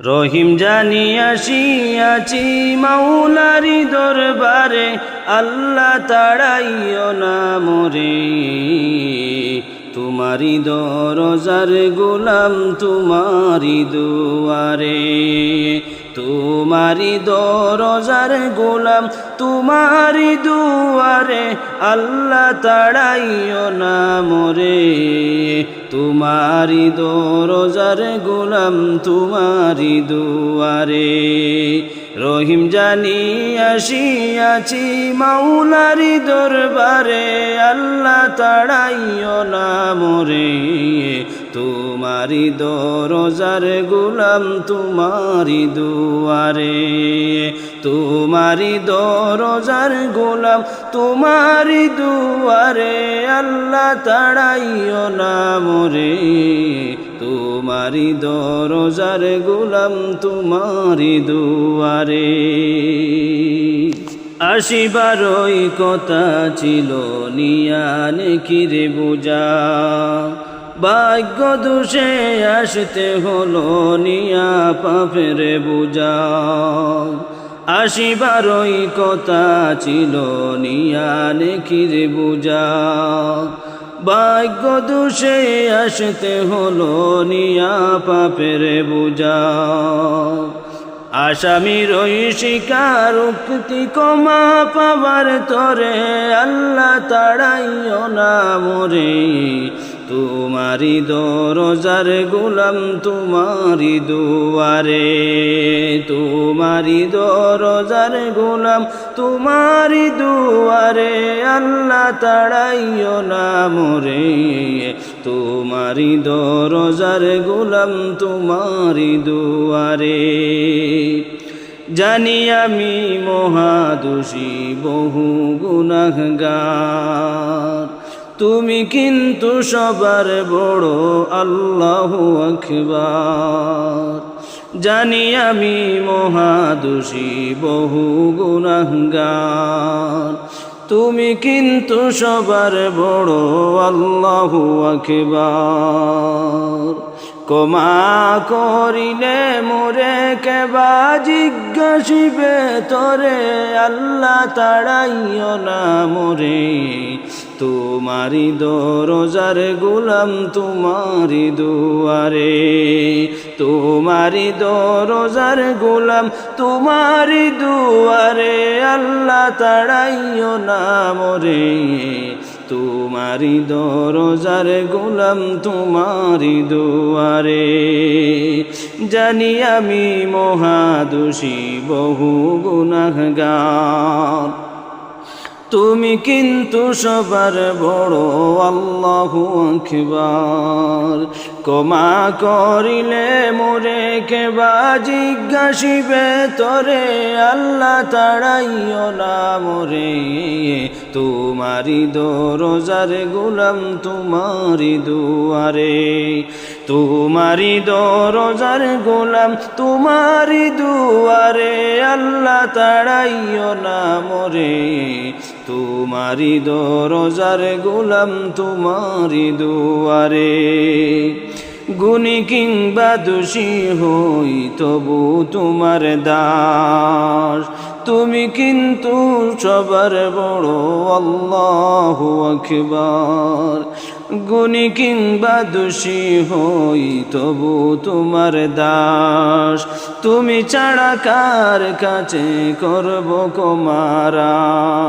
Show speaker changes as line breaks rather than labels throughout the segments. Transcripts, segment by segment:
রহিম জানি আসিয়াছি মাওলারি দরবারে, আল্লাহ তাড়াইও না মোরে। তোমারি দরজার গোলাম তোমারি দুয়ারে, তোমারি দরজার গোলাম তোমারি দুয়ারে, আল্লাহ তাড়াইও না মোরে। তোমারি দরজার গোলাম তোমারি দুয়ারে, রহিম জানি আসিয়াছি মাওলারি দরবারে, আল্লাহ তাড়াইও না মোরে। তোমারি দরজার গোলাম তোমারি দুয়ারে, তোমারি দরজার গোলাম তোমারি দুয়ারে, আল্লাহ তাড়াইও না মোরে। তোমারি দরজার গোলাম তোমারি দুয়ারে। আসিবারই কথা ছিল নিয়ানে কিরে বুঝা, ভাগ্য দোষে আসতে হলো নিয়া পাপের বুঝা। আসিবারই কথা ছিল নিয়ানে কিরে বুঝা, ভাগ্য দোষে আসতে হলো নিয়া পাপের বুঝা। আসামির ওই শিকার উক্তি ক্ষমা পাবার তরে, আল্লাহ তাড়াইও না মোরে। তোমারি দরজার গোলাম তোমারি দুয়ারে, তোমারি দরজার গোলাম তোমারি দুয়ারে, আল্লাহ তাড়াইও না মোরে। তোমারি দরজার গোলাম তোমারি দুয়ারে। জানি আমি মহাদোষী বহু গুনাহগার, তুমি কিন্তু সবার বড় আল্লাহু আকবার। জানি আমি মহাদোষী বহু গুনাহগার, তুমি কিন্তু সবার বড় আল্লাহু আকবার। ক্ষমা করিলে মোরে কেবা জিজ্ঞাসিবে তরে, আল্লাহ তাড়াইও না মোরে। তোমারি দরজার গোলাম তোমারি দুয়ারে, তোমারি দরজার গোলাম তোমারি দুয়ারে, আল্লাহ তাড়াইও না মোরে। তোমারি দরজার গোলাম তোমারি দুয়ারে। জানি আমি মহাদোষী বহু গুনাহগার, তুমি কিন্তু সবার বড় আল্লাহু আকবার। ক্ষমা করিলে মোরে কেবা জিজ্ঞাসিবে তরে, আল্লাহ তাড়াইও না মোরে। তোমারি দরজার গোলাম তোমারি দুয়ারে, তোমারি দরজার গোলাম তোমারি দুয়ারে, আল্লাহ তাড়াইও না মোরে। তোমারি দরজার গোলাম তোমারি দুয়ারে। গুণী কিংবা দোষী হই তবু তোমার দাস, তুমি কিন্তু সবার বড় আল্লাহু আকবার। গুণী কিংবা দোষী হই তবু তোমার দাস, তুমি ছাড়া কার কাছে করব ক্ষমারাস।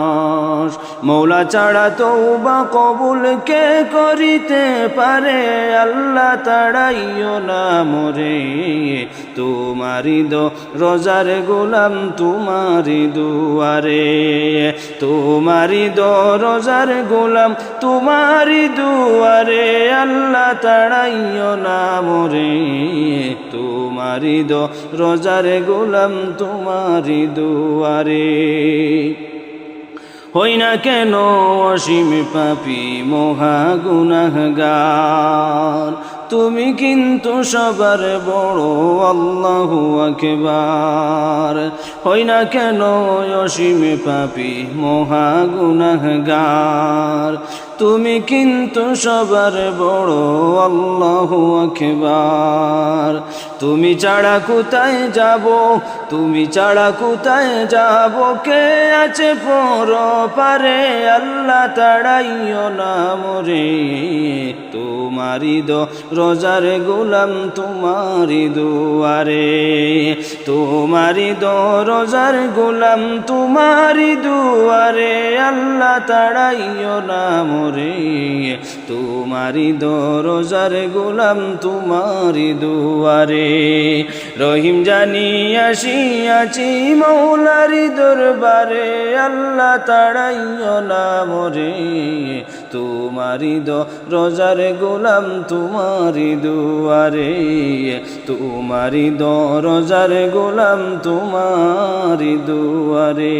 মৌলা ছাড়া তওবা কবুল কে করিতে পারে, আল্লাহ তাড়াইও না মোরে। তোমারি দরজার গোলাম তোমারি দুয়ারে, তোমারি দরজার গোলাম তোমারি দুয়ারে, আল্লাহ তাড়াইও না মোরে। তোমারি দরজার গোলাম তোমারি দুয়ারে। হই না কেন অসীম পাপী মহা গুনাহগার, তুমি কিন্তু সবার বড় আল্লাহু আকবার। হই না কেন অসীম পাপী মহা গুনাহগার, তুমি কিন্তু সবার বড় আল্লাহু আকবার। তুমি ছাড়া কোথায় যাব, তুমি ছাড়া কোথায় যাব, কে আছে পরপারে, আল্লাহ তাড়াইও না মোরে। তোমারি রোজার গোলাম তোমারি দুয়ারে, তোমারি রোজার গোলাম তোমারি দুয়ারে, আল্লাহ তাড়াইও না মোরে। তোমারি রোজার গোলাম তোমারি দুয়ারে। রহিম জানি আসিয়াছি মৌলারি দরবারে, আল্লাহ তাড়াইও না মোরে। তোমারি রোজার গোলাম তোমারি দুয়ারে, তোমারি রোজার গোলাম তোমারি দুয়ারে।